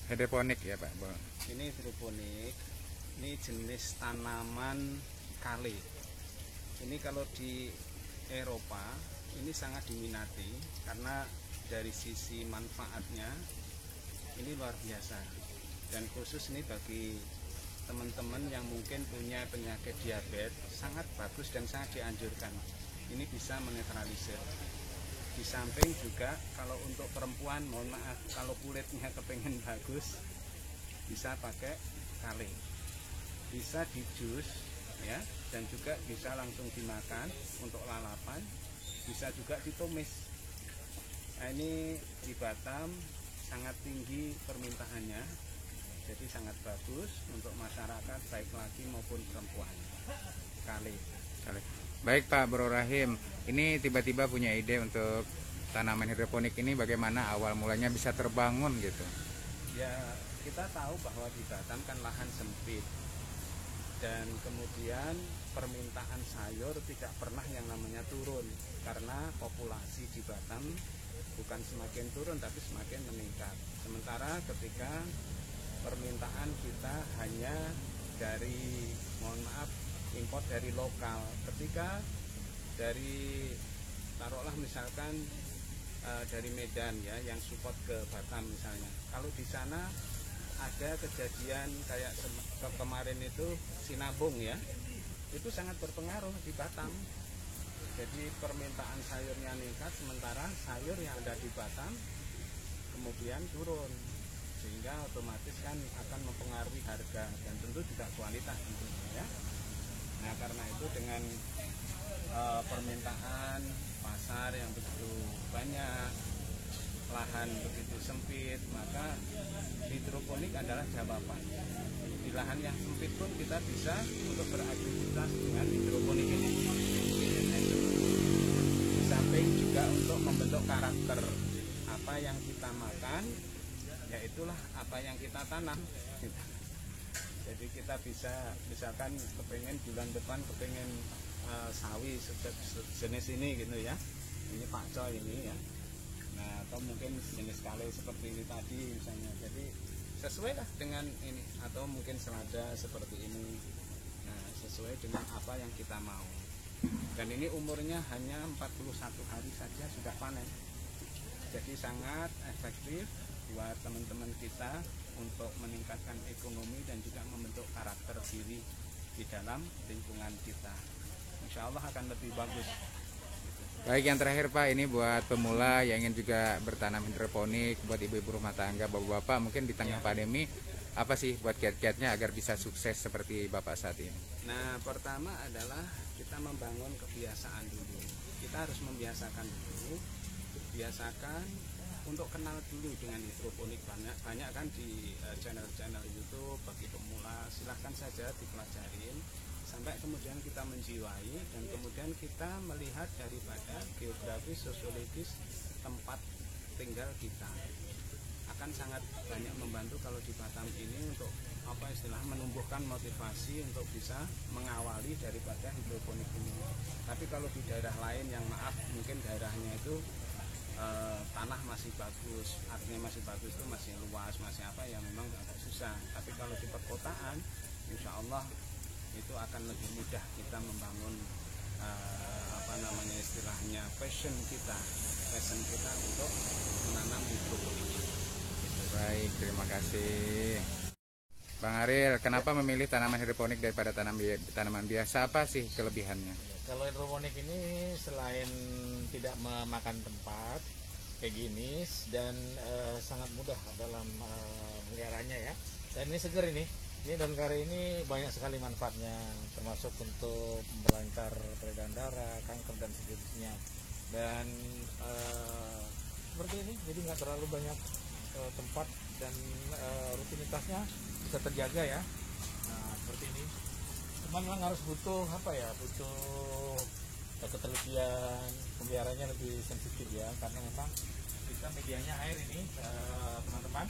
Hidroponik ya Pak. Ini hidroponik, ini jenis tanaman kale. Ini kalau di Eropa ini sangat diminati karena dari sisi manfaatnya ini luar biasa. Dan khusus ini bagi teman-teman yang mungkin punya penyakit diabetes sangat bagus dan sangat dianjurkan. Ini bisa menetralisir. Di samping juga kalau untuk perempuan, mohon maaf, kalau kulitnya kepengen bagus bisa pakai kale. Bisa di jus ya, dan juga bisa langsung dimakan untuk lalapan, bisa juga ditumis. Nah, ini di Batam sangat tinggi permintaannya, jadi sangat bagus untuk masyarakat baik laki maupun perempuan. Kale. Baik Pak Bro Rahim, ini tiba-tiba punya ide untuk tanaman hidroponik ini, bagaimana awal mulanya bisa terbangun gitu? Ya, kita tahu bahwa di Batam kan lahan sempit dan kemudian permintaan sayur tidak pernah yang namanya turun karena populasi di Batam bukan semakin turun tapi semakin meningkat. Sementara ketika permintaan kita hanya dari, mohon maaf, import dari lokal, ketika dari taruhlah misalkan dari Medan ya yang support ke Batam misalnya, kalau di sana ada kejadian kayak kemarin itu sinabung ya, itu sangat berpengaruh di Batam. Jadi permintaan sayurnya meningkat, sementara sayur yang ada di Batam kemudian turun, sehingga otomatis kan akan mempengaruhi harga dan tentu juga kualitas tentunya ya. Nah karena itu dengan permintaan pasar yang begitu banyak, lahan begitu sempit, maka hidroponik adalah jawaban. Di lahan yang sempit pun kita bisa untuk beraktivitas dengan hidroponik ini. Di samping juga untuk membentuk karakter apa yang kita makan, yaitulah apa yang kita tanam. Jadi kita bisa misalkan kepengen bulan depan kepengen sawi jenis ini gitu ya, ini pakcoy ini ya, nah atau mungkin jenis kale seperti ini tadi misalnya, jadi sesuai lah dengan ini, atau mungkin selada seperti ini, nah sesuai dengan apa yang kita mau. Dan ini umurnya hanya 41 hari saja sudah panen, jadi sangat efektif buat teman-teman kita untuk meningkatkan ekonomi dan juga membentuk karakter diri di dalam lingkungan kita. Insya Allah akan lebih bagus. Baik, yang terakhir Pak, ini buat pemula yang ingin juga bertanam hidroponik, buat ibu-ibu rumah tangga, bapak-bapak mungkin di tengah pandemi, apa sih buat kiat-kiatnya agar bisa sukses seperti Bapak saat ini? Nah, pertama adalah kita membangun kebiasaan dulu. Kita harus membiasakan dulu, biasakan untuk kenal dulu dengan hidroponik. Banyak kan di channel-channel YouTube bagi pemula, silahkan saja dipelajarin sampai kemudian kita menjiwai, dan kemudian kita melihat daripada geografis, sosiologis tempat tinggal kita. Akan sangat banyak membantu kalau di Batam ini untuk apa istilah menumbuhkan motivasi untuk bisa mengawali daripada hidroponik ini. Tapi kalau di daerah lain yang maaf mungkin daerahnya itu tanah masih bagus, artinya masih bagus itu masih luas, masih apa ya, memang agak susah. Tapi kalau di perkotaan insya Allah itu akan lebih mudah kita membangun apa namanya istilahnya passion kita untuk menanam hidroponik. Baik, terima kasih Bang Ariel. Kenapa memilih tanaman hidroponik daripada tanaman biasa, apa sih kelebihannya? Kalau hidroponik ini selain tidak memakan tempat kayak gini dan sangat mudah dalam meliharanya ya, dan ini seger ini daun kari ini banyak sekali manfaatnya, termasuk untuk melancar peredaran darah, kanker dan sejenisnya. Dan seperti ini, jadi nggak terlalu banyak tempat dan rutinitasnya bisa terjaga ya. Nah seperti ini. Cuman memang harus butuh ketelitian, pemeliharannya lebih sensitif ya, karena memang kita medianya air ini teman-teman.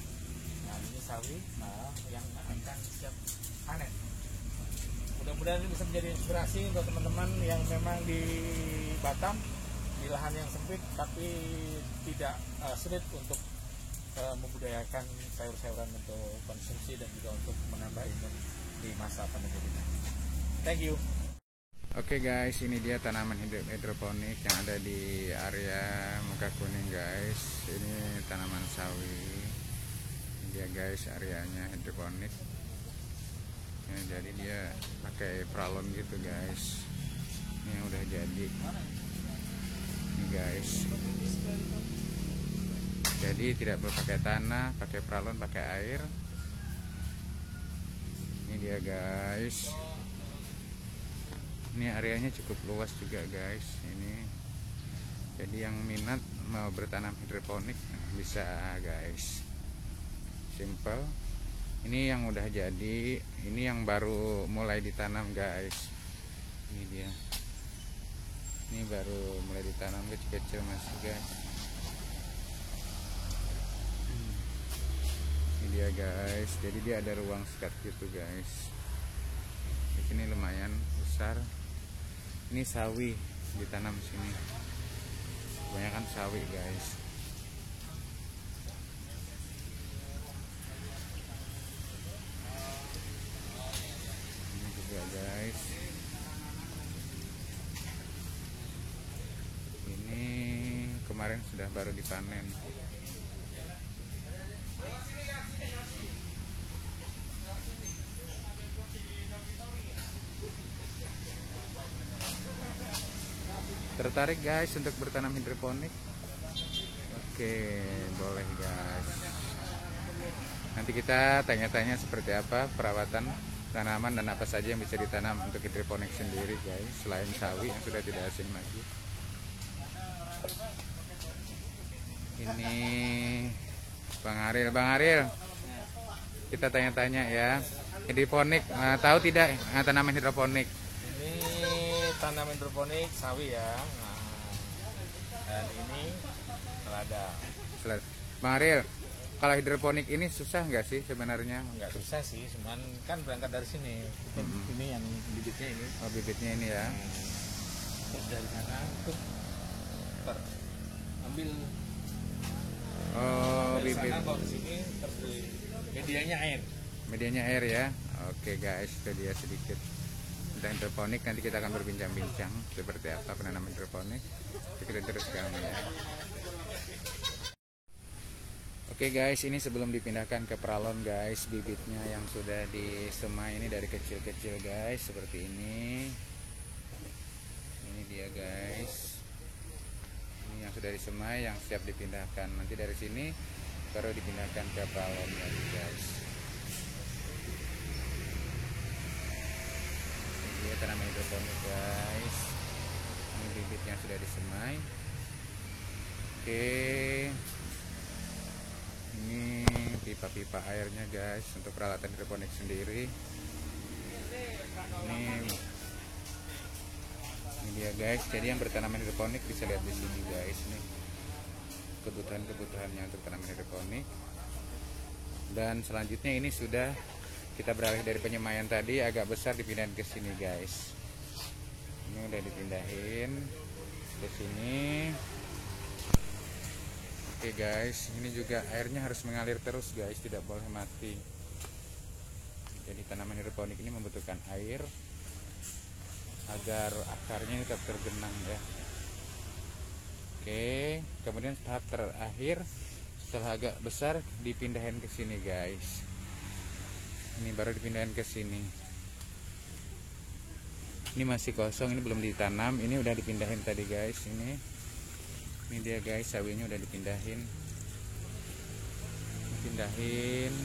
Nah ini sawi, yang akan siap panen. Mudah-mudahan ini bisa menjadi inspirasi untuk teman-teman yang memang di Batam, di lahan yang sempit tapi tidak sulit untuk membudayakan sayur-sayuran untuk konsumsi dan juga untuk menambah imun di masa pandemi ini. Thank you. Oke guys, ini dia tanaman hidroponik yang ada di area Muka Kuning guys. Ini tanaman sawi. Ini dia guys areanya hidroponik. Ya, jadi dia pakai pralon gitu guys. Ini yang udah jadi. Ini guys. Jadi tidak perlu pakai tanah, pakai pralon, pakai air. Ini dia guys. Ini areanya cukup luas juga guys. Ini jadi yang minat mau bertanam hidroponik bisa guys. Simple. Ini yang udah jadi, ini yang baru mulai ditanam guys. Ini dia. Ini baru mulai ditanam kecil-kecil masih guys. Ini dia guys. Jadi dia ada ruang sekat gitu guys. Di sini lumayan besar. Ini sawi ditanam sini. Kebanyakan sawi guys. Ini juga guys. Ini kemarin sudah baru dipanen. Tertarik guys untuk bertanam hidroponik? Oke, boleh guys. Nanti kita tanya-tanya seperti apa perawatan tanaman dan apa saja yang bisa ditanam untuk hidroponik sendiri guys, selain sawi yang sudah tidak asing lagi. Ini Bang Aril, kita tanya-tanya ya. Hidroponik, tahu tidak tanaman hidroponik? Tanaman hidroponik sawi ya. Dan ini selada. Bang Aril, kalau hidroponik ini susah nggak sih sebenarnya? Nggak susah sih, cuman kan berangkat dari sini. Ini yang bibitnya ini. Oh, bibitnya ini ya. Terus dari sana tuh ambil. Oh, bibit. Sana bawa ke sini terus medianya air. Medianya air ya. Oke guys, itu dia sedikit tentang hidroponik. Nanti kita akan berbincang-bincang seperti apa penanaman hidroponik. Ikutin terus kami ya. Oke guys, ini sebelum dipindahkan ke pralon guys, bibitnya yang sudah disemai ini dari kecil-kecil guys, seperti ini. Ini dia guys. Ini yang sudah disemai, yang siap dipindahkan. Nanti dari sini baru dipindahkan ke pralon lagi guys. Ini tanaman hidroponik guys. Ini bibit yang sudah disemai. Oke. Ini pipa-pipa airnya guys untuk peralatan hidroponik sendiri. Ini dia guys. Jadi yang bertanaman hidroponik bisa lihat di sini guys. Nih kebutuhan-kebutuhannya untuk tanaman hidroponik. Dan selanjutnya ini sudah kita beralih dari penyemaian tadi agak besar dipindahin ke sini guys. Ini udah dipindahin ke sini. Oke guys, ini juga airnya harus mengalir terus guys, tidak boleh mati. Jadi tanaman hidroponik ini membutuhkan air agar akarnya tetap tergenang ya. Oke, kemudian tahap terakhir setelah agak besar dipindahin ke sini guys. Ini baru dipindahin ke sini. Ini masih kosong, ini belum ditanam, ini udah dipindahin tadi guys. Ini dia guys, sawinya udah dipindahin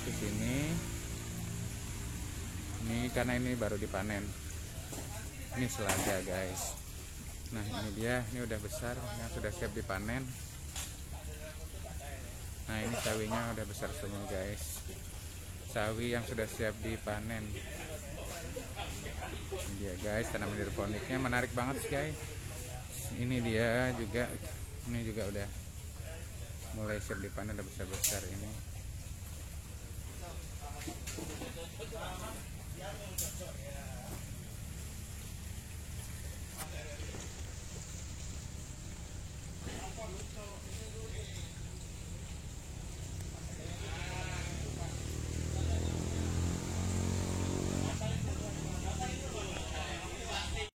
ke sini. Ini karena ini baru dipanen. Ini selada guys. Nah ini dia, ini udah besar, yang sudah siap dipanen. Nah ini sawinya udah besar semua guys. Sawi yang sudah siap dipanen. Ini dia guys, tanaman hidroponiknya menarik banget guys. Ini dia juga. Ini juga udah mulai siap dipanen, udah besar-besar ini.